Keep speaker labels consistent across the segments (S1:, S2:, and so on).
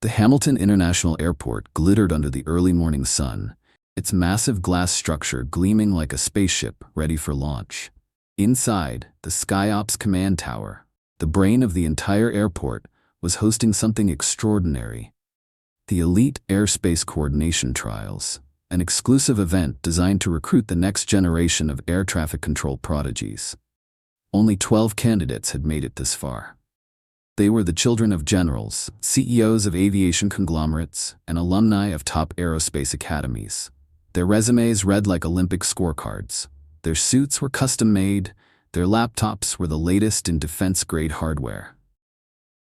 S1: The Hamilton International Airport glittered under the early morning sun, its massive glass structure gleaming like a spaceship ready for launch. Inside, the SkyOps Command Tower, the brain of the entire airport, was hosting something extraordinary. The Elite Airspace Coordination Trials, an exclusive event designed to recruit the next generation of air traffic control prodigies. Only 12 candidates had made it this far. They were the children of generals, CEOs of aviation conglomerates, and alumni of top aerospace academies. Their resumes read like Olympic scorecards. Their suits were custom-made, their laptops were the latest in defense-grade hardware.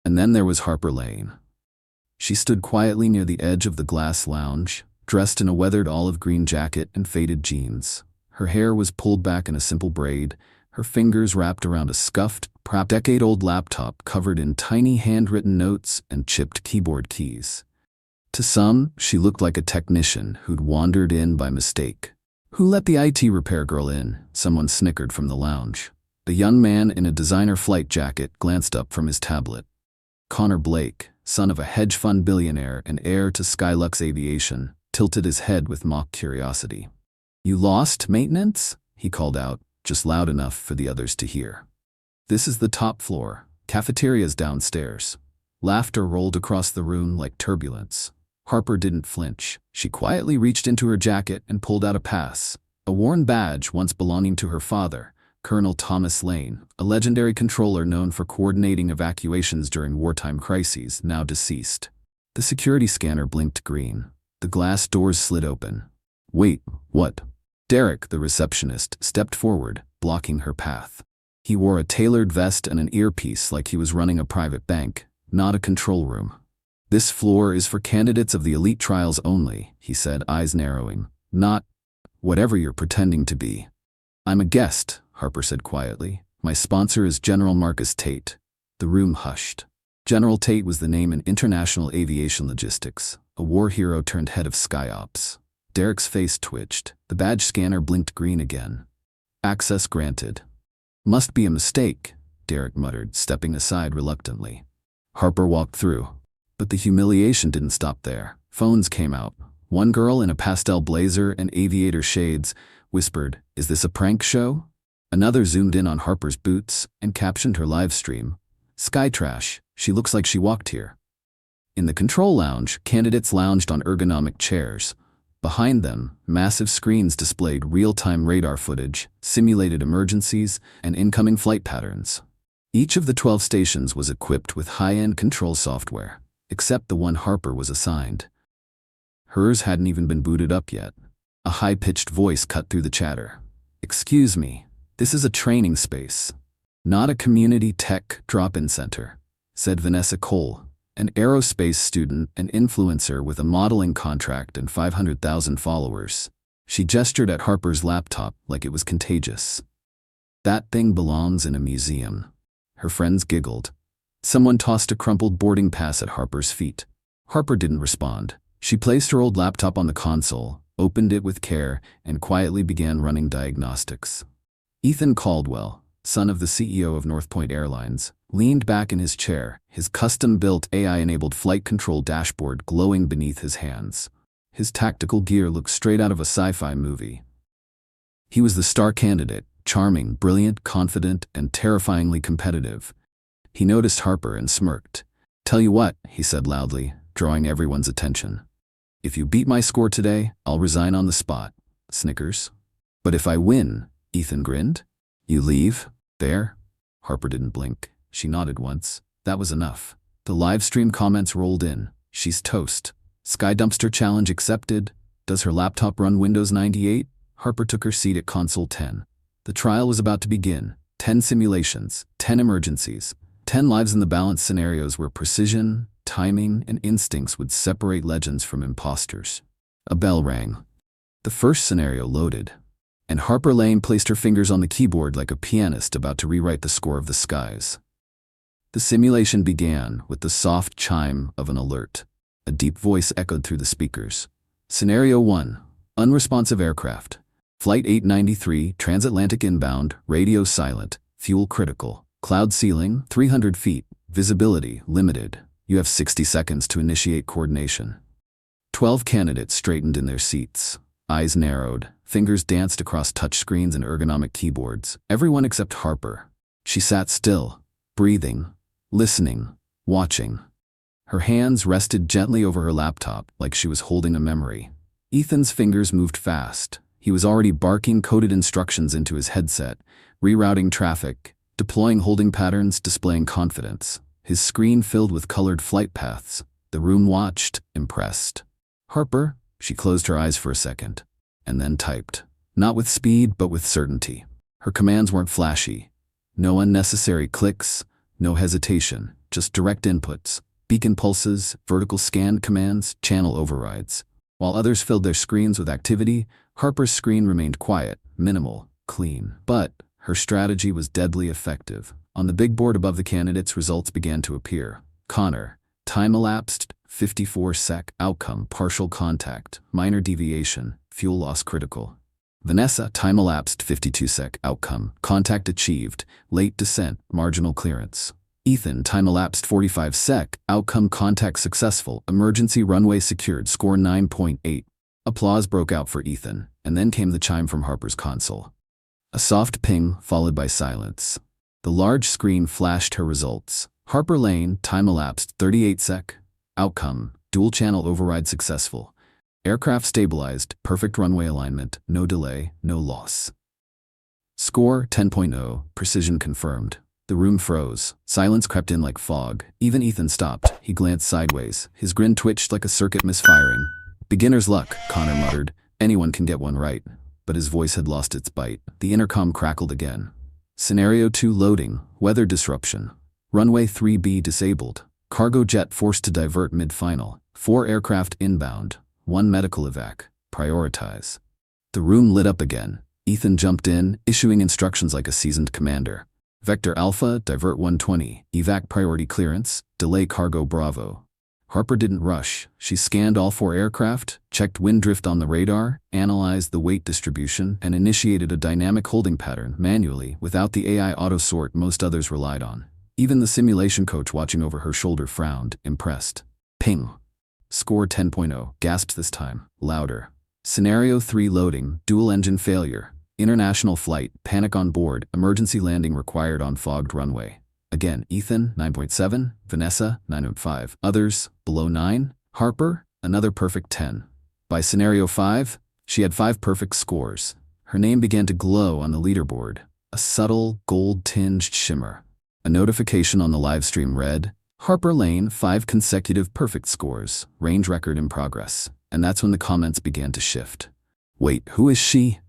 S1: And then there was Harper Lane. She stood quietly near the edge of the glass lounge, dressed in a weathered olive-green jacket and faded jeans. Her hair was pulled back in a simple braid, her fingers wrapped around a scuffed, perhaps decade-old laptop covered in tiny handwritten notes and chipped keyboard keys. To some, she looked like a technician who'd wandered in by mistake. "Who let the IT repair girl in?" someone snickered from the lounge. The young man in a designer flight jacket glanced up from his tablet. Connor Blake, son of a hedge fund billionaire and heir to Skylux Aviation, tilted his head with mock curiosity. "You lost maintenance?" he called out, just loud enough for the others to hear. "This is the top floor. Cafeteria's downstairs." Laughter rolled across the room like turbulence. Harper didn't flinch. She quietly reached into her jacket and pulled out a pass, a worn badge once belonging to her father, Colonel Thomas Lane, a legendary controller known for coordinating evacuations during wartime crises, now deceased. The security scanner blinked green. The glass doors slid open. "Wait, what?" Derek, the receptionist, stepped forward, blocking her path. He wore a tailored vest and an earpiece like he was running a private bank, not a control room. "This floor is for candidates of the elite trials only," he said, eyes narrowing. "Not whatever you're pretending to be." "I'm a guest," Harper said quietly. "My sponsor is General Marcus Tate." The room hushed. General Tate was the name in international aviation logistics, a war hero turned head of SkyOps. Derek's face twitched. The badge scanner blinked green again. "Access granted." "Must be a mistake," Derek muttered, stepping aside reluctantly. Harper walked through. But the humiliation didn't stop there. Phones came out. One girl in a pastel blazer and aviator shades whispered, "Is this a prank show?" Another zoomed in on Harper's boots and captioned her live stream, "Sky trash, she looks like she walked here." In the control lounge, candidates lounged on ergonomic chairs. Behind them, massive screens displayed real-time radar footage, simulated emergencies, and incoming flight patterns. Each of the 12 stations was equipped with high-end control software, except the one Harper was assigned. Hers hadn't even been booted up yet. A high-pitched voice cut through the chatter. "Excuse me, this is a training space, not a community tech drop-in center," said Vanessa Cole, an aerospace student and influencer with a modeling contract and 500,000 followers. She gestured at Harper's laptop like it was contagious. "That thing belongs in a museum." Her friends giggled. Someone tossed a crumpled boarding pass at Harper's feet. Harper didn't respond. She placed her old laptop on the console, opened it with care, and quietly began running diagnostics. Ethan Caldwell, son of the CEO of North Point Airlines, leaned back in his chair, his custom-built AI-enabled flight control dashboard glowing beneath his hands. His tactical gear looked straight out of a sci-fi movie. He was the star candidate, charming, brilliant, confident, and terrifyingly competitive. He noticed Harper and smirked. "Tell you what," he said loudly, drawing everyone's attention. "If you beat my score today, I'll resign on the spot." Snickers. "But if I win," Ethan grinned. "You leave? There?" Harper didn't blink. She nodded once. That was enough. The live stream comments rolled in. "She's toast. Sky Dumpster Challenge accepted. Does her laptop run Windows 98? Harper took her seat at console 10. The trial was about to begin. 10 simulations, 10 emergencies, 10 lives in the balance scenarios where precision, timing, and instincts would separate legends from imposters. A bell rang. The first scenario loaded, and Harper Lane placed her fingers on the keyboard like a pianist about to rewrite the score of the skies. The simulation began with the soft chime of an alert. A deep voice echoed through the speakers. Scenario 1. Unresponsive aircraft. Flight 893, transatlantic inbound, radio silent, fuel critical. Cloud ceiling, 300 feet, visibility limited. You have 60 seconds to initiate coordination. 12 candidates straightened in their seats. Eyes narrowed, fingers danced across touchscreens and ergonomic keyboards. Everyone except Harper. She sat still, breathing, listening, watching. Her hands rested gently over her laptop like she was holding a memory. Ethan's fingers moved fast. He was already barking coded instructions into his headset, rerouting traffic, deploying holding patterns, displaying confidence. His screen filled with colored flight paths. The room watched, impressed. Harper, she closed her eyes for a second, and then typed. Not with speed, but with certainty. Her commands weren't flashy. No unnecessary clicks, no hesitation, just direct inputs. Beacon pulses, vertical scan commands, channel overrides. While others filled their screens with activity, Harper's screen remained quiet, minimal, clean. But her strategy was deadly effective. On the big board above the candidates, results began to appear. Connor, time elapsed, 54 sec. Outcome, partial contact, minor deviation, fuel loss critical. Vanessa, time elapsed, 52 sec. Outcome, contact achieved, late descent, marginal clearance. Ethan, time elapsed, 45 sec. Outcome, contact successful, emergency runway secured, score 9.8. Applause broke out for Ethan, and then came the chime from Harper's console. A soft ping, followed by silence. The large screen flashed her results. Harper Lane, time elapsed, 38 sec. Outcome, dual channel override successful. Aircraft stabilized, perfect runway alignment, no delay, no loss. Score 10.0, precision confirmed. The room froze. Silence crept in like fog. Even Ethan stopped. He glanced sideways. His grin twitched like a circuit misfiring. Beginner's luck, Connor muttered. Anyone can get one right. But his voice had lost its bite. The intercom crackled again. Scenario 2 loading. Weather disruption. Runway 3B disabled. Cargo jet forced to divert mid-final. 4 aircraft inbound. 1 medical evac. Prioritize. The room lit up again. Ethan jumped in, issuing instructions like a seasoned commander. Vector Alpha, divert 120. Evac priority clearance. Delay cargo Bravo. Harper didn't rush. She scanned all 4 aircraft, checked wind drift on the radar, analyzed the weight distribution, and initiated a dynamic holding pattern manually without the AI auto-sort most others relied on. Even the simulation coach watching over her shoulder frowned, impressed. Ping. Score 10.0, gasped this time, louder. Scenario 3 loading, dual engine failure. International flight, panic on board, emergency landing required on fogged runway. Again, Ethan, 9.7, Vanessa, 9.5, others, below 9, Harper, another perfect 10. By scenario 5, she had 5 perfect scores. Her name began to glow on the leaderboard, a subtle, gold-tinged shimmer. A notification on the livestream read, Harper Lane, 5 consecutive perfect scores, range record in progress. And that's when the comments began to shift. Wait, who is she?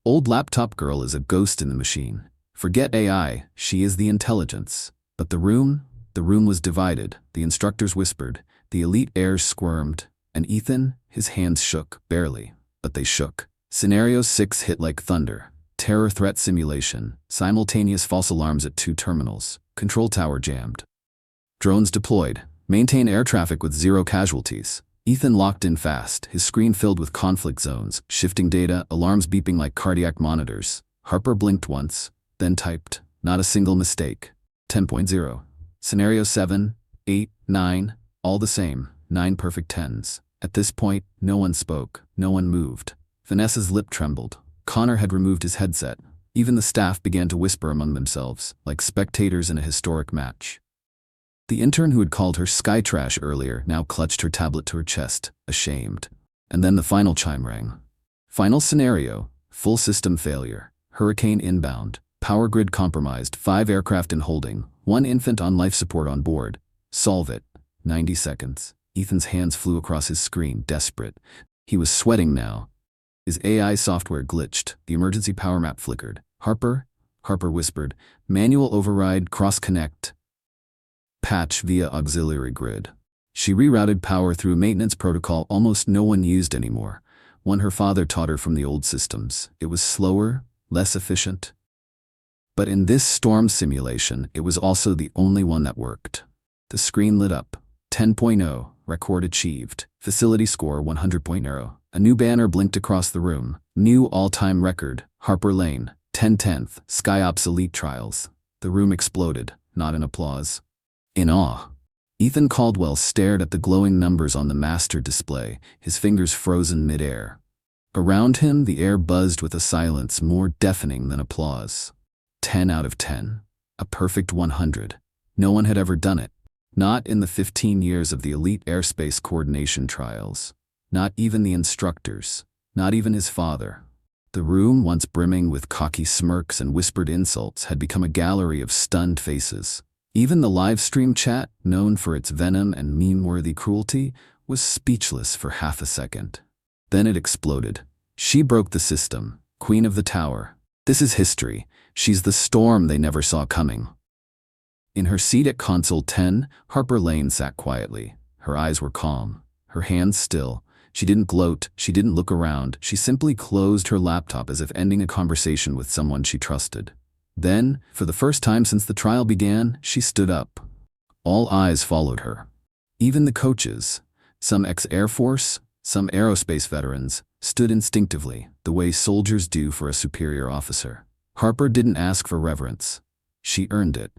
S1: Old laptop girl is a ghost in the machine. Forget AI, she is the intelligence. But the room was divided. The instructors whispered, the elite heirs squirmed, and Ethan, his hands shook, barely, but they shook. Scenario 6 hit like thunder. Terror threat simulation, simultaneous false alarms at 2 terminals, control tower jammed. Drones deployed, maintain air traffic with 0 casualties. Ethan locked in fast, his screen filled with conflict zones, shifting data, alarms beeping like cardiac monitors. Harper blinked once, then typed, not a single mistake. 10.0. Scenario 7, 8, 9, all the same, 9 perfect 10s. At this point, no one spoke, no one moved. Vanessa's lip trembled. Connor had removed his headset. Even the staff began to whisper among themselves, like spectators in a historic match. The intern who had called her sky trash earlier now clutched her tablet to her chest, ashamed. And then the final chime rang. Final scenario, full system failure, hurricane inbound, power grid compromised, 5 aircraft in holding, 1 infant on life support on board. Solve it. 90 seconds. Ethan's hands flew across his screen, desperate. He was sweating now. His AI software glitched. The emergency power map flickered. Harper whispered, manual override, cross-connect. Patch via auxiliary grid. She rerouted power through a maintenance protocol almost no one used anymore, one her father taught her from the old systems. It was slower, less efficient. But in this storm simulation, it was also the only one that worked. The screen lit up. 10.0, record achieved. Facility score 100.0. A new banner blinked across the room. New all-time record, Harper Lane, 10/10th, SkyOps Elite Trials. The room exploded, not in applause. In awe. Ethan Caldwell stared at the glowing numbers on the master display, his fingers frozen mid-air. Around him, the air buzzed with a silence more deafening than applause. 10 out of 10. A perfect 100. No one had ever done it. Not in the 15 years of the elite airspace coordination trials. Not even the instructors. Not even his father. The room, once brimming with cocky smirks and whispered insults, had become a gallery of stunned faces. Even the live stream chat, known for its venom and meme-worthy cruelty, was speechless for half a second. Then it exploded. She broke the system, Queen of the Tower. This is history. She's the storm they never saw coming. In her seat at Console 10, Harper Lane sat quietly. Her eyes were calm, her hands still. She didn't gloat, she didn't look around, she simply closed her laptop as if ending a conversation with someone she trusted. Then, for the first time since the trial began, she stood up. All eyes followed her. Even the coaches, some ex-Air Force, some aerospace veterans, stood instinctively, the way soldiers do for a superior officer. Harper didn't ask for reverence. She earned it.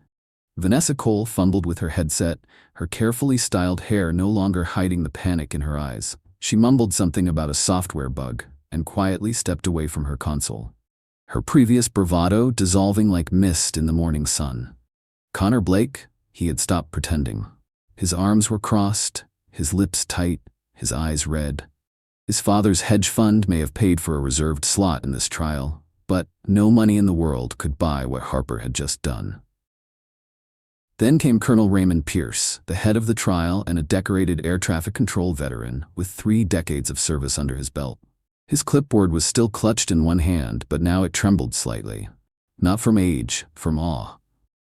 S1: Vanessa Cole fumbled with her headset, her carefully styled hair no longer hiding the panic in her eyes. She mumbled something about a software bug, and quietly stepped away from her console. Her previous bravado dissolving like mist in the morning sun. Connor Blake, he had stopped pretending. His arms were crossed, his lips tight, his eyes red. His father's hedge fund may have paid for a reserved slot in this trial, but no money in the world could buy what Harper had just done. Then came Colonel Raymond Pierce, the head of the trial and a decorated air traffic control veteran with 3 decades of service under his belt. His clipboard was still clutched in one hand, but now it trembled slightly. Not from age, from awe.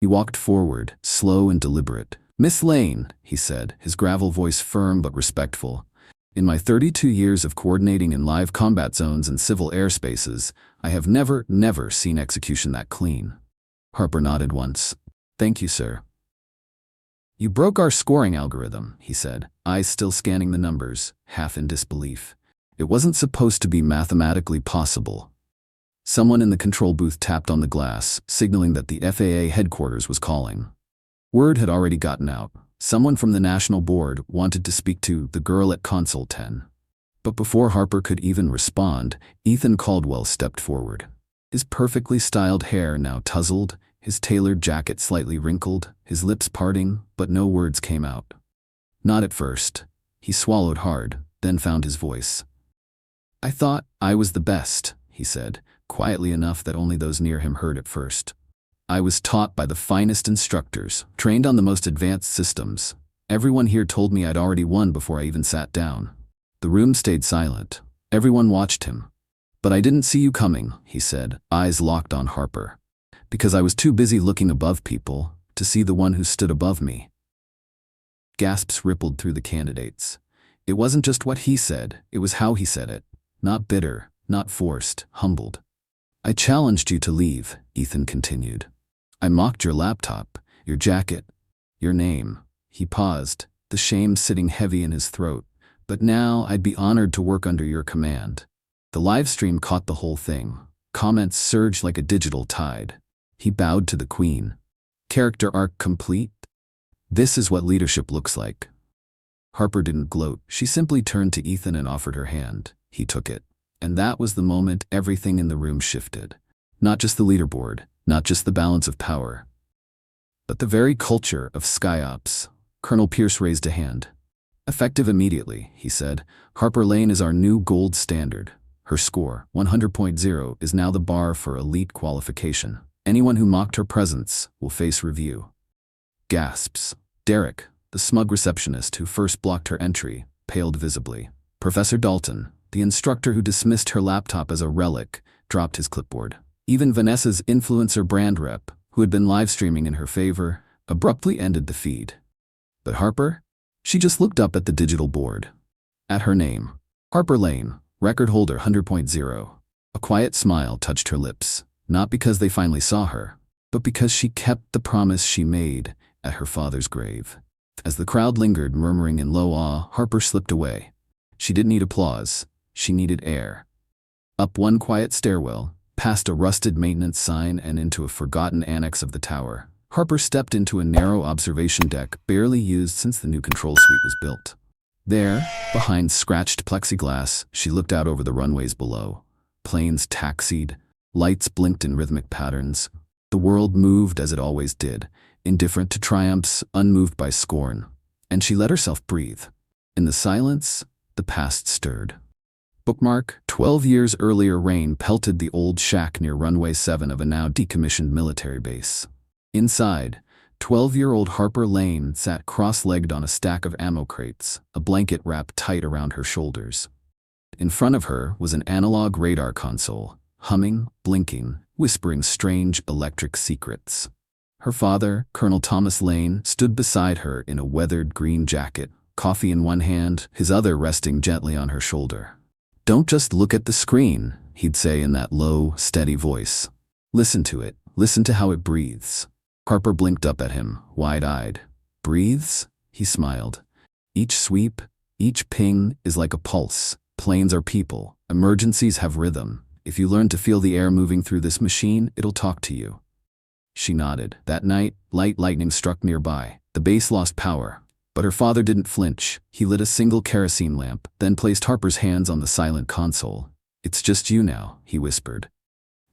S1: He walked forward, slow and deliberate. "Miss Lane," he said, his gravel voice firm but respectful. "In my 32 years of coordinating in live combat zones and civil airspaces, I have never seen execution that clean." Harper nodded once. "Thank you, sir." "You broke our scoring algorithm," he said, eyes still scanning the numbers, half in disbelief. "It wasn't supposed to be mathematically possible." Someone in the control booth tapped on the glass, signaling that the FAA headquarters was calling. Word had already gotten out. Someone from the National Board wanted to speak to the girl at Console 10. But before Harper could even respond, Ethan Caldwell stepped forward. His perfectly styled hair now tousled, his tailored jacket slightly wrinkled, his lips parting, but no words came out. Not at first. He swallowed hard, then found his voice. "I thought I was the best," he said, quietly enough that only those near him heard at first. "I was taught by the finest instructors, trained on the most advanced systems. Everyone here told me I'd already won before I even sat down." The room stayed silent. Everyone watched him. "But I didn't see you coming," he said, eyes locked on Harper. "Because I was too busy looking above people to see the one who stood above me." Gasps rippled through the candidates. It wasn't just what he said, it was how he said it. Not bitter, not forced, humbled. "I challenged you to leave," Ethan continued. "I mocked your laptop, your jacket, your name." He paused, the shame sitting heavy in his throat. "But now I'd be honored to work under your command." The live stream caught the whole thing. Comments surged like a digital tide. He bowed to the Queen. Character arc complete? This is what leadership looks like. Harper didn't gloat. She simply turned to Ethan and offered her hand. He took it. And that was the moment everything in the room shifted. Not just the leaderboard, not just the balance of power, but the very culture of SkyOps. Colonel Pierce raised a hand. "Effective immediately," he said. "Harper Lane is our new gold standard. Her score, 100.0, is now the bar for elite qualification. Anyone who mocked her presence will face review." Gasps. Derek, the smug receptionist who first blocked her entry, paled visibly. Professor Dalton, the instructor who dismissed her laptop as a relic, dropped his clipboard. Even Vanessa's influencer brand rep, who had been live streaming in her favor, abruptly ended the feed. But Harper? She just looked up at the digital board. At her name. Harper Lane, record holder 100.0. A quiet smile touched her lips, not because they finally saw her, but because she kept the promise she made at her father's grave. As the crowd lingered, murmuring in low awe, Harper slipped away. She didn't need applause. She needed air. Up one quiet stairwell, past a rusted maintenance sign and into a forgotten annex of the tower, Harper stepped into a narrow observation deck barely used since the new control suite was built. There, behind scratched plexiglass, she looked out over the runways below. Planes taxied, lights blinked in rhythmic patterns. The world moved as it always did, indifferent to triumphs, unmoved by scorn. And she let herself breathe. In the silence, the past stirred. Bookmark, 12 years earlier rain pelted the old shack near runway 7 of a now decommissioned military base. Inside, 12-year-old Harper Lane sat cross-legged on a stack of ammo crates, a blanket wrapped tight around her shoulders. In front of her was an analog radar console, humming, blinking, whispering strange electric secrets. Her father, Colonel Thomas Lane, stood beside her in a weathered green jacket, coffee in one hand, his other resting gently on her shoulder. "Don't just look at the screen," he'd say in that low, steady voice. "Listen to it. Listen to how it breathes." Harper blinked up at him, wide-eyed. "Breathes?" he smiled. "Each sweep, each ping is like a pulse. Planes are people. Emergencies have rhythm. If you learn to feel the air moving through this machine, it'll talk to you." She nodded. That night, light lightning struck nearby. The base lost power. But her father didn't flinch. He lit a single kerosene lamp, then placed Harper's hands on the silent console. "It's just you now," he whispered.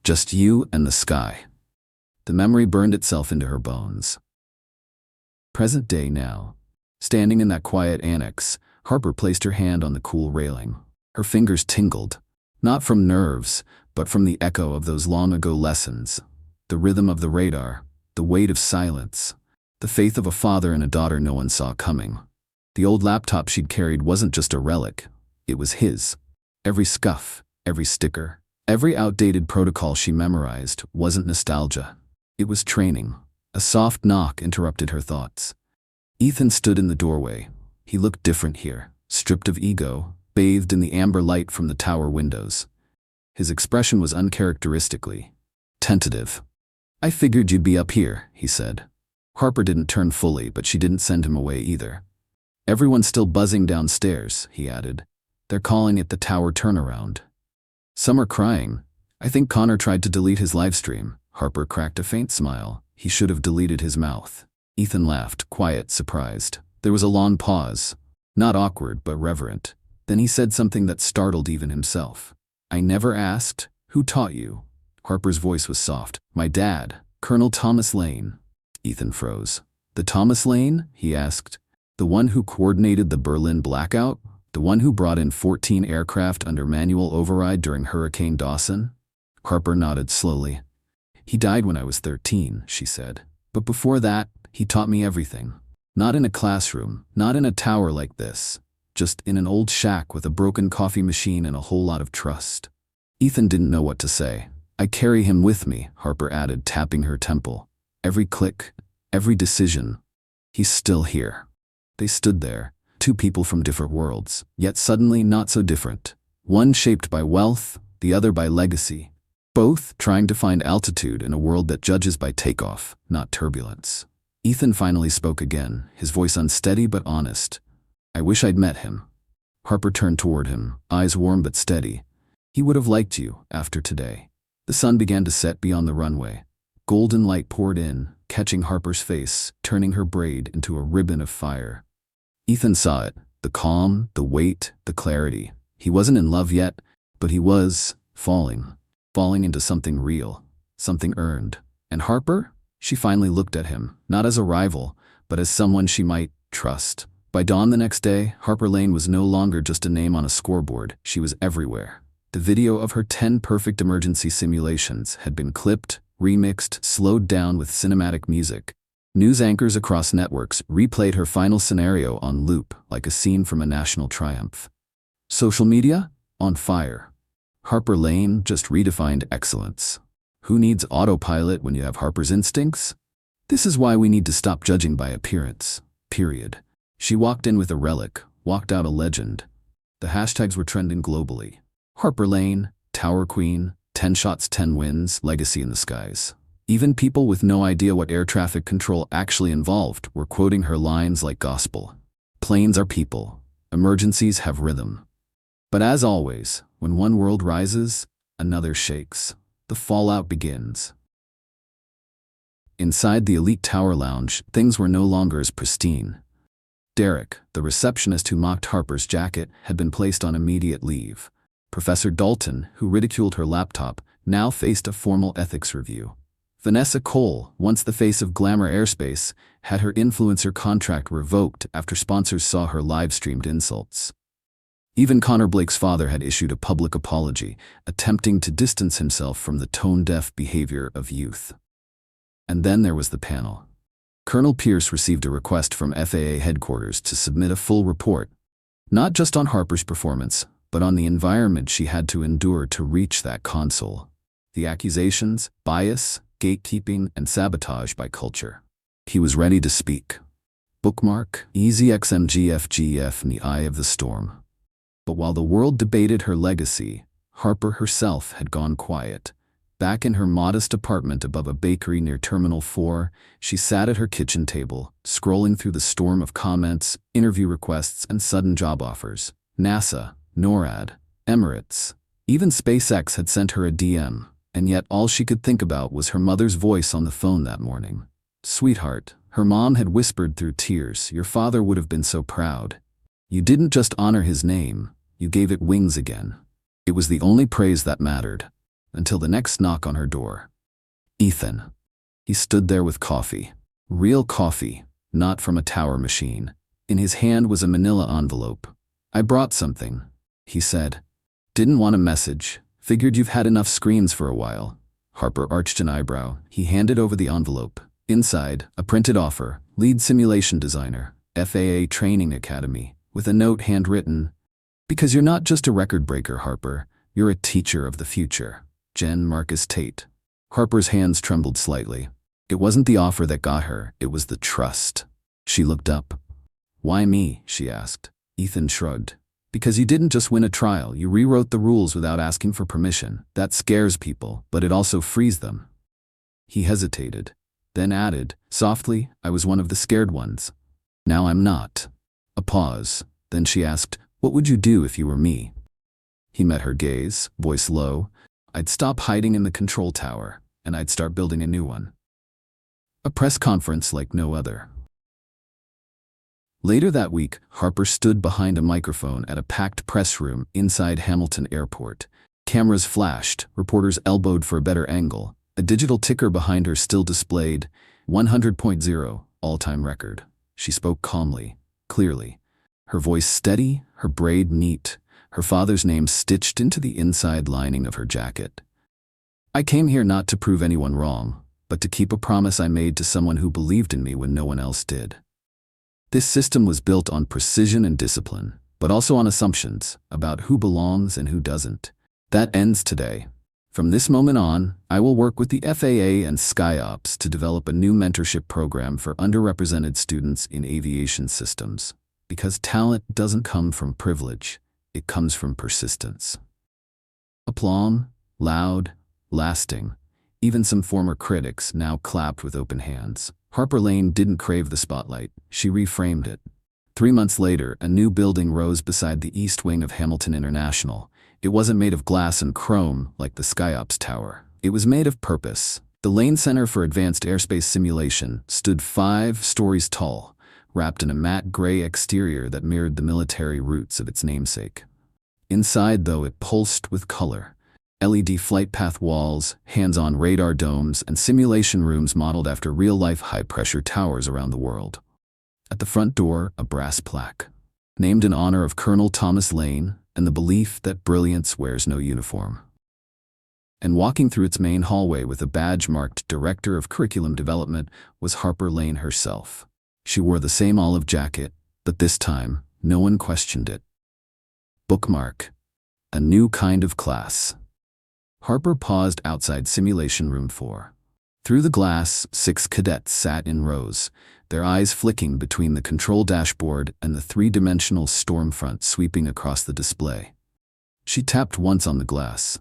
S1: "Just you and the sky." The memory burned itself into her bones. Present day now. Standing in that quiet annex, Harper placed her hand on the cool railing. Her fingers tingled, not from nerves, but from the echo of those long-ago lessons. The rhythm of the radar, the weight of silence, the faith of a father and a daughter no one saw coming. The old laptop she'd carried wasn't just a relic, it was his. Every scuff, every sticker, every outdated protocol she memorized wasn't nostalgia. It was training. A soft knock interrupted her thoughts. Ethan stood in the doorway. He looked different here, stripped of ego, bathed in the amber light from the tower windows. His expression was uncharacteristically tentative. "I figured you'd be up here," he said. Harper didn't turn fully, but she didn't send him away either. "Everyone's still buzzing downstairs," he added. "They're calling it the tower turnaround. Some are crying. I think Connor tried to delete his livestream." Harper cracked a faint smile. He should have deleted his mouth. Ethan laughed, quiet, surprised. There was a long pause. Not awkward, but reverent. Then he said something that startled even himself. "I never asked, who taught you?" Harper's voice was soft. "My dad, Colonel Thomas Lane." Ethan froze. "The Thomas Lane?" he asked. "The one who coordinated the Berlin blackout? The one who brought in 14 aircraft under manual override during Hurricane Dawson?" Harper nodded slowly. "He died when I was 13, she said. "But before that, he taught me everything. Not in a classroom, not in a tower like this. Just in an old shack with a broken coffee machine and a whole lot of trust." Ethan didn't know what to say. "I carry him with me," Harper added, tapping her temple. "Every click, every decision. He's still here." They stood there, two people from different worlds, yet suddenly not so different. One shaped by wealth, the other by legacy. Both trying to find altitude in a world that judges by takeoff, not turbulence. Ethan finally spoke again, his voice unsteady but honest. "I wish I'd met him." Harper turned toward him, eyes warm but steady. "He would have liked you after today." The sun began to set beyond the runway. Golden light poured in, catching Harper's face, turning her braid into a ribbon of fire. Ethan saw it, the calm, the weight, the clarity. He wasn't in love yet, but he was falling into something real, something earned. And Harper? She finally looked at him, not as a rival, but as someone she might trust. By dawn the next day, Harper Lane was no longer just a name on a scoreboard. She was everywhere. The video of her 10 perfect emergency simulations had been clipped, remixed, slowed down with cinematic music. News anchors across networks replayed her final scenario on loop, like a scene from a national triumph. Social media? On fire. Harper Lane just redefined excellence. Who needs autopilot when you have Harper's instincts? This is why we need to stop judging by appearance. Period. She walked in with a relic, walked out a legend. The hashtags were trending globally. Harper Lane, Tower Queen, 10 shots, 10 wins, legacy in the skies. Even people with no idea what air traffic control actually involved were quoting her lines like gospel. Planes are people. Emergencies have rhythm. But as always, when one world rises, another shakes. The fallout begins. Inside the elite tower lounge, things were no longer as pristine. Derek, the receptionist who mocked Harper's jacket, had been placed on immediate leave. Professor Dalton, who ridiculed her laptop, now faced a formal ethics review. Vanessa Cole, once the face of glamour airspace, had her influencer contract revoked after sponsors saw her live-streamed insults. Even Connor Blake's father had issued a public apology, attempting to distance himself from the tone-deaf behavior of youth. And then there was the panel. Colonel Pierce received a request from FAA headquarters to submit a full report, not just on Harper's performance, but on the environment she had to endure to reach that console. The accusations, bias, gatekeeping, and sabotage by culture. He was ready to speak. Bookmark, EasyXMGFGF in the eye of the storm. But while the world debated her legacy, Harper herself had gone quiet. Back in her modest apartment above a bakery near Terminal 4, she sat at her kitchen table, scrolling through the storm of comments, interview requests, and sudden job offers. NASA, NORAD, Emirates, even SpaceX had sent her a DM, and yet all she could think about was her mother's voice on the phone that morning. "Sweetheart," her mom had whispered through tears, "your father would have been so proud. You didn't just honor his name, you gave it wings again." It was the only praise that mattered. Until the next knock on her door. Ethan. He stood there with coffee. Real coffee, not from a tower machine. In his hand was a manila envelope. "I brought something," he said. "Didn't want a message. Figured you've had enough screens for a while." Harper arched an eyebrow. He handed over the envelope. Inside, a printed offer, lead simulation designer, FAA Training Academy, with a note handwritten, "Because you're not just a record breaker, Harper, you're a teacher of the future. Jen Marcus Tate." Harper's hands trembled slightly. It wasn't the offer that got her, it was the trust. She looked up. "Why me?" she asked. Ethan shrugged. "Because you didn't just win a trial, you rewrote the rules without asking for permission. That scares people, but it also frees them." He hesitated, then added, softly, "I was one of the scared ones. Now I'm not." A pause. Then she asked, "What would you do if you were me?" He met her gaze, voice low. "I'd stop hiding in the control tower, and I'd start building a new one. A press conference like no other." Later that week, Harper stood behind a microphone at a packed press room inside Hamilton Airport. Cameras flashed, reporters elbowed for a better angle. A digital ticker behind her still displayed 100.0, all-time record. She spoke calmly, clearly. Her voice steady, her braid neat, her father's name stitched into the inside lining of her jacket. "I came here not to prove anyone wrong, but to keep a promise I made to someone who believed in me when no one else did." This system was built on precision and discipline, but also on assumptions about who belongs and who doesn't. That ends today. From this moment on, I will work with the FAA and SkyOps to develop a new mentorship program for underrepresented students in aviation systems. Because talent doesn't come from privilege, it comes from persistence. Aplomb, loud, lasting. Even some former critics now clapped with open hands. Harper Lane didn't crave the spotlight, she reframed it. 3 months later, a new building rose beside the east wing of Hamilton International. It wasn't made of glass and chrome like the SkyOps Tower. It was made of purpose. The Lane Center for Advanced Airspace Simulation stood 5 stories tall, wrapped in a matte gray exterior that mirrored the military roots of its namesake. Inside, though, it pulsed with color. LED flight path walls, hands-on radar domes, and simulation rooms modeled after real-life high-pressure towers around the world. At the front door, a brass plaque, named in honor of Colonel Thomas Lane and the belief that brilliance wears no uniform. And walking through its main hallway with a badge marked Director of Curriculum Development was Harper Lane herself. She wore the same olive jacket, but this time, no one questioned it. Bookmark. A new kind of class. Harper paused outside Simulation Room 4. Through the glass, 6 cadets sat in rows, their eyes flicking between the control dashboard and the 3-dimensional storm front sweeping across the display. She tapped once on the glass.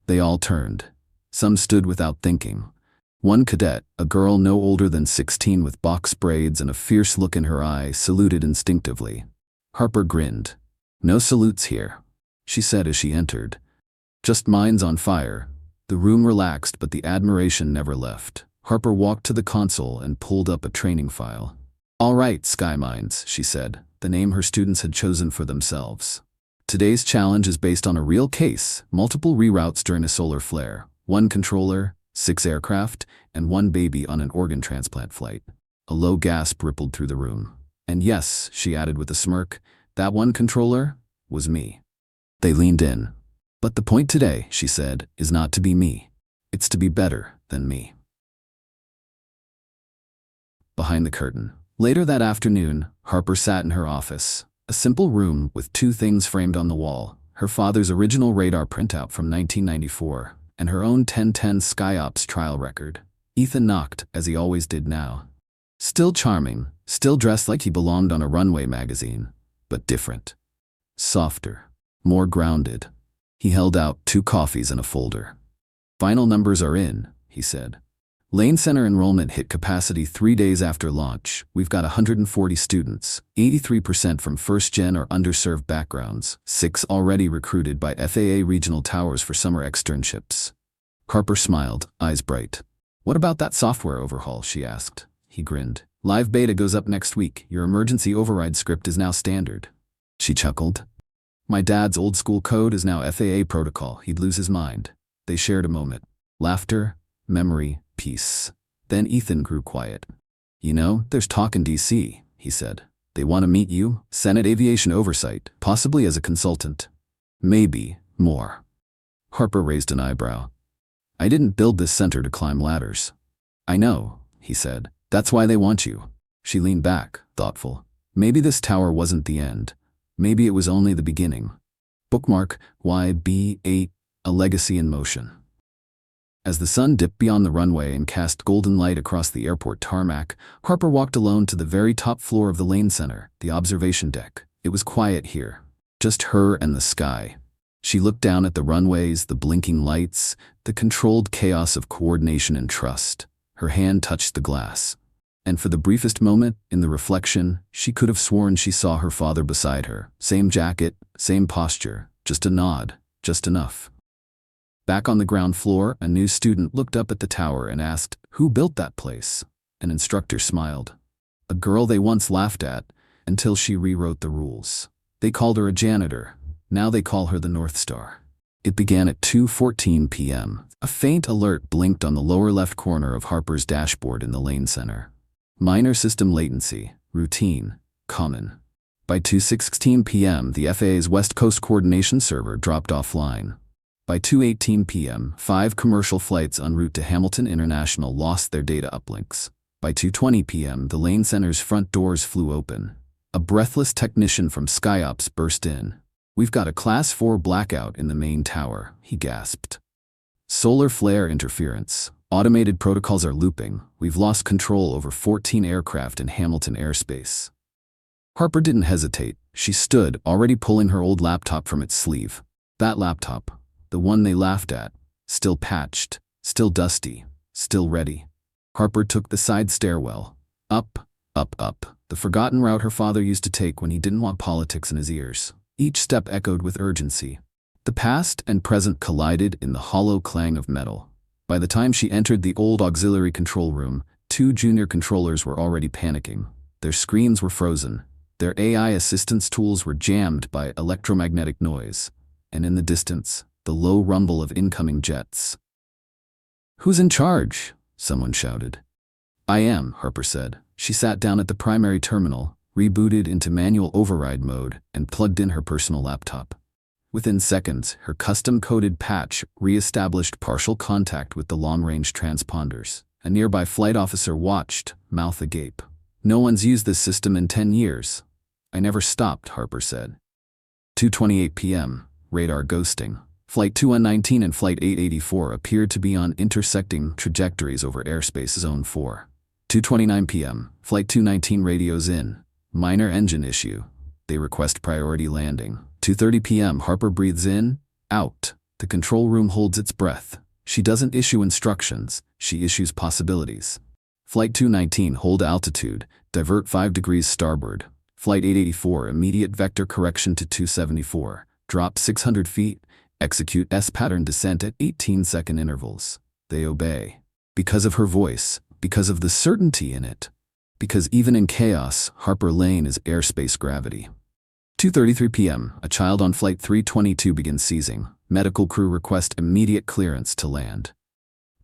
S1: They all turned. Some stood without thinking. One cadet, a girl no older than 16 with box braids and a fierce look in her eye, saluted instinctively. Harper grinned. "No salutes here," she said as she entered. "Just minds on fire." The room relaxed, but the admiration never left. Harper walked to the console and pulled up a training file. "All right, SkyMinds," she said, the name her students had chosen for themselves. "Today's challenge is based on a real case, multiple reroutes during a solar flare, 1 controller, 6 aircraft, and 1 baby on an organ transplant flight." A low gasp rippled through the room. "And yes," she added with a smirk, "that 1 controller was me." They leaned in. "But the point today," she said, "is not to be me. It's to be better than me." Behind the curtain. Later that afternoon, Harper sat in her office. A simple room with 2 things framed on the wall: her father's original radar printout from 1994, and her own 1010 SkyOps trial record. Ethan knocked, as he always did now. Still charming, still dressed like he belonged on a runway magazine, but different. Softer, more grounded. He held out 2 coffees and a folder. "Final numbers are in," he said. "Lane Center enrollment hit capacity 3 days after launch. We've got 140 students, 83% from first-gen or underserved backgrounds, 6 already recruited by FAA regional towers for summer externships." Harper smiled, eyes bright. "What about that software overhaul?" she asked. He grinned. "Live beta goes up next week. Your emergency override script is now standard." She chuckled. "My dad's old-school code is now FAA protocol. He'd lose his mind." They shared a moment. Laughter, memory, peace. Then Ethan grew quiet. "You know, there's talk in D.C., he said. "They want to meet you, Senate Aviation Oversight, possibly as a consultant. Maybe more." Harper raised an eyebrow. "I didn't build this center to climb ladders." "I know," he said. "That's why they want you." She leaned back, thoughtful. "Maybe this tower wasn't the end. Maybe it was only the beginning." Bookmark YB8, a legacy in motion. As the sun dipped beyond the runway and cast golden light across the airport tarmac, Harper walked alone to the very top floor of the Lane Center, the observation deck. It was quiet here. Just her and the sky. She looked down at the runways, the blinking lights, the controlled chaos of coordination and trust. Her hand touched the glass. And for the briefest moment, in the reflection, she could have sworn she saw her father beside her. Same jacket, same posture, just a nod, just enough. Back on the ground floor, a new student looked up at the tower and asked, "Who built that place?" An instructor smiled. "A girl they once laughed at, until she rewrote the rules. They called her a janitor. Now they call her the North Star." It began at 2:14 p.m. A faint alert blinked on the lower left corner of Harper's dashboard in the Lane Center. Minor system latency, routine, common. By 2:16 p.m., the FAA's West Coast coordination server dropped offline. By 2:18 p.m., 5 commercial flights en route to Hamilton International lost their data uplinks. By 2:20 p.m., the Lane Center's front doors flew open. A breathless technician from SkyOps burst in. "We've got a Class 4 blackout in the main tower," he gasped. "Solar flare interference. Automated protocols are looping. We've lost control over 14 aircraft in Hamilton airspace." Harper didn't hesitate. She stood, already pulling her old laptop from its sleeve. That laptop, the one they laughed at, still patched, still dusty, still ready. Harper took the side stairwell. Up, up, up, the forgotten route her father used to take when he didn't want politics in his ears. Each step echoed with urgency. The past and present collided in the hollow clang of metal. By the time she entered the old auxiliary control room, 2 junior controllers were already panicking. Their screens were frozen. Their AI assistance tools were jammed by electromagnetic noise. And in the distance, the low rumble of incoming jets. "Who's in charge?" someone shouted. "I am," Harper said. She sat down at the primary terminal, rebooted into manual override mode, and plugged in her personal laptop. Within seconds, her custom-coded patch re-established partial contact with the long-range transponders. A nearby flight officer watched, mouth agape. "No one's used this system in 10 years. I never stopped," Harper said. 2:28 p.m., radar ghosting. Flight 2119 and Flight 884 appeared to be on intersecting trajectories over airspace Zone 4. 2:29 p.m., Flight 219 radios in. Minor engine issue. They request priority landing. 2:30 p.m., Harper breathes in, out. The control room holds its breath. She doesn't issue instructions, she issues possibilities. Flight 219, hold altitude, divert 5 degrees starboard. Flight 884, immediate vector correction to 274, drop 600 feet, execute S-pattern descent at 18-second intervals. They obey. Because of her voice, because of the certainty in it. Because even in chaos, Harper Lane is airspace gravity. 2:33 p.m., a child on Flight 322 begins seizing. Medical crew request immediate clearance to land.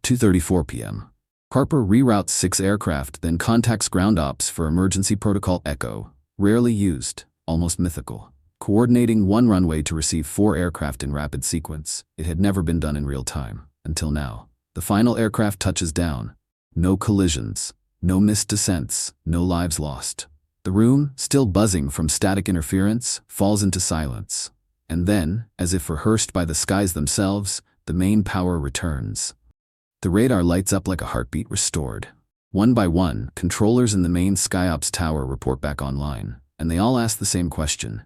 S1: 2:34 p.m. Harper reroutes 6 aircraft, then contacts ground ops for emergency protocol Echo, rarely used, almost mythical. Coordinating one runway to receive 4 aircraft in rapid sequence. It had never been done in real time, until now. The final aircraft touches down. No collisions, no missed descents, no lives lost. The room, still buzzing from static interference, falls into silence. And then, as if rehearsed by the skies themselves, the main power returns. The radar lights up like a heartbeat restored. One by one, controllers in the main SkyOps tower report back online, and they all ask the same question.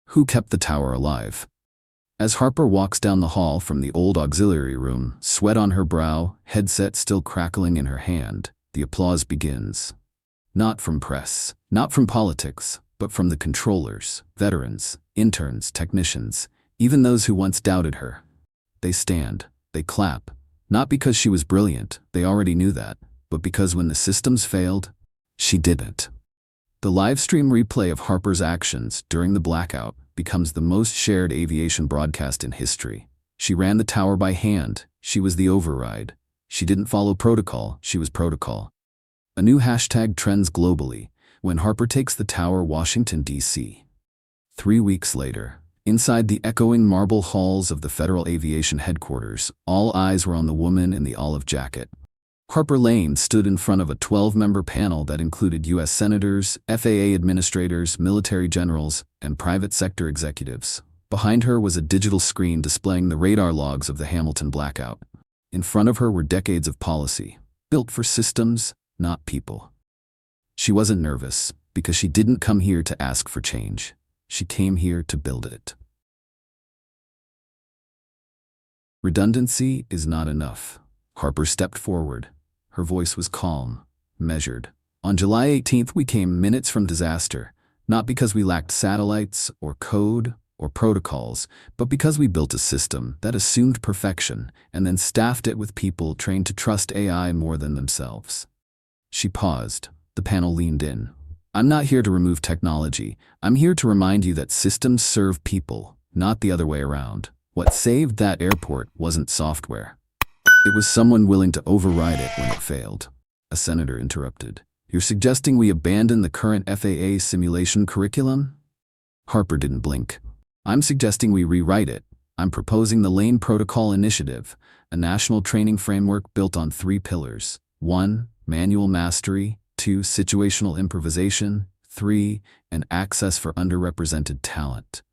S1: Who kept the tower alive? As Harper walks down the hall from the old auxiliary room, sweat on her brow, headset still crackling in her hand, the applause begins. Not from press, not from politics, but from the controllers, veterans, interns, technicians, even those who once doubted her. They stand, they clap, not because she was brilliant, they already knew that, but because when the systems failed, she didn't. The livestream replay of Harper's actions during the blackout becomes the most shared aviation broadcast in history. She ran the tower by hand, she was the override. She didn't follow protocol, she was protocol. A new hashtag trends globally, when Harper takes the tower, Washington, D.C. 3 weeks later, inside the echoing marble halls of the Federal Aviation Headquarters, all eyes were on the woman in the olive jacket. Harper Lane stood in front of a 12-member panel that included U.S. senators, FAA administrators, military generals, and private sector executives. Behind her was a digital screen displaying the radar logs of the Hamilton blackout. In front of her were decades of policy, built for systems, not people. She wasn't nervous, because she didn't come here to ask for change. She came here to build it. Redundancy is not enough. Harper stepped forward. Her voice was calm, measured. On July 18th, we came minutes from disaster, not because we lacked satellites or code or protocols, but because we built a system that assumed perfection and then staffed it with people trained to trust AI more than themselves. She paused. The panel leaned in. I'm not here to remove technology. I'm here to remind you that systems serve people, not the other way around. What saved that airport wasn't software. It was someone willing to override it when it failed. A senator interrupted. You're suggesting we abandon the current FAA simulation curriculum? Harper didn't blink. I'm suggesting we rewrite it. I'm proposing the Lane Protocol Initiative, a national training framework built on 3 pillars. 1. Manual mastery. 2. Situational improvisation. 3. An access for underrepresented talent.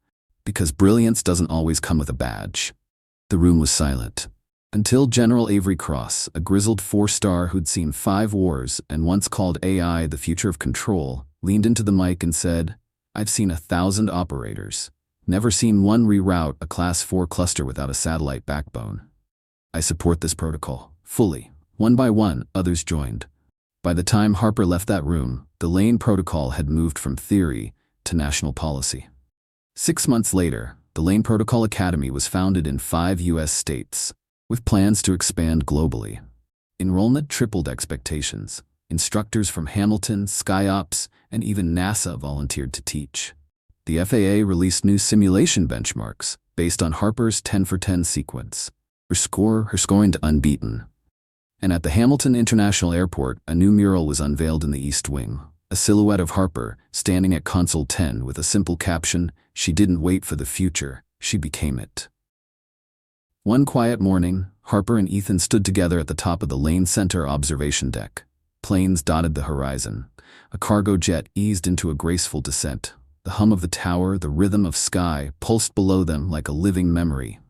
S1: Because brilliance doesn't always come with a badge. The room was silent. Until General Avery Cross, a grizzled 4-star who'd seen 5 wars and once called AI the future of control, leaned into the mic and said, I've seen 1,000 operators. Never seen one reroute a Class 4 cluster without a satellite backbone. I support this protocol, fully. One by one, others joined. By the time Harper left that room, the Lane Protocol had moved from theory to national policy. 6 months later, the Lane Protocol Academy was founded in 5 U.S. states, with plans to expand globally. Enrollment tripled expectations. Instructors from Hamilton, SkyOps, and even NASA volunteered to teach. The FAA released new simulation benchmarks based on Harper's 10 for 10 sequence. Her scoring to unbeaten. And at the Hamilton International Airport, a new mural was unveiled in the East Wing. A silhouette of Harper, standing at Console 10 with a simple caption, She didn't wait for the future, she became it. One quiet morning, Harper and Ethan stood together at the top of the Lane Center observation deck. Planes dotted the horizon. A cargo jet eased into a graceful descent. The hum of the tower, the rhythm of sky, pulsed below them like a living memory.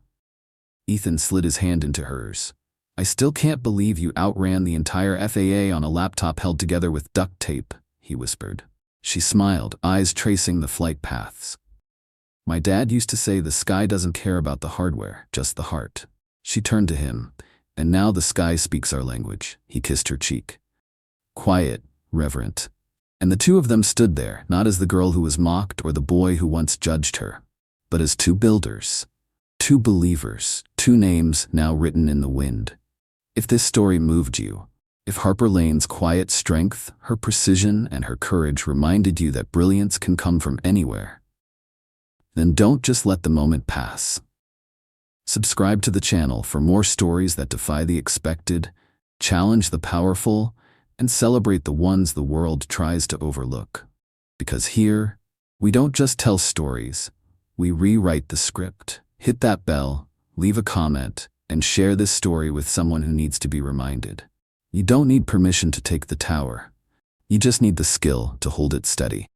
S1: Ethan slid his hand into hers. I still can't believe you outran the entire FAA on a laptop held together with duct tape, he whispered. She smiled, eyes tracing the flight paths. My dad used to say the sky doesn't care about the hardware, just the heart. She turned to him, and now the sky speaks our language. He kissed her cheek. Quiet, reverent. And the two of them stood there, not as the girl who was mocked or the boy who once judged her, but as 2 builders, 2 believers, 2 names now written in the wind. If this story moved you, If Harper Lane's quiet strength, her precision, and her courage reminded you that brilliance can come from anywhere, then don't just let the moment pass. Subscribe to the channel for more stories that defy the expected, challenge the powerful, and celebrate the ones the world tries to overlook. Because here, we don't just tell stories, we rewrite the script. Hit that bell, leave a comment, and share this story with someone who needs to be reminded. You don't need permission to take the tower. You just need the skill to hold it steady.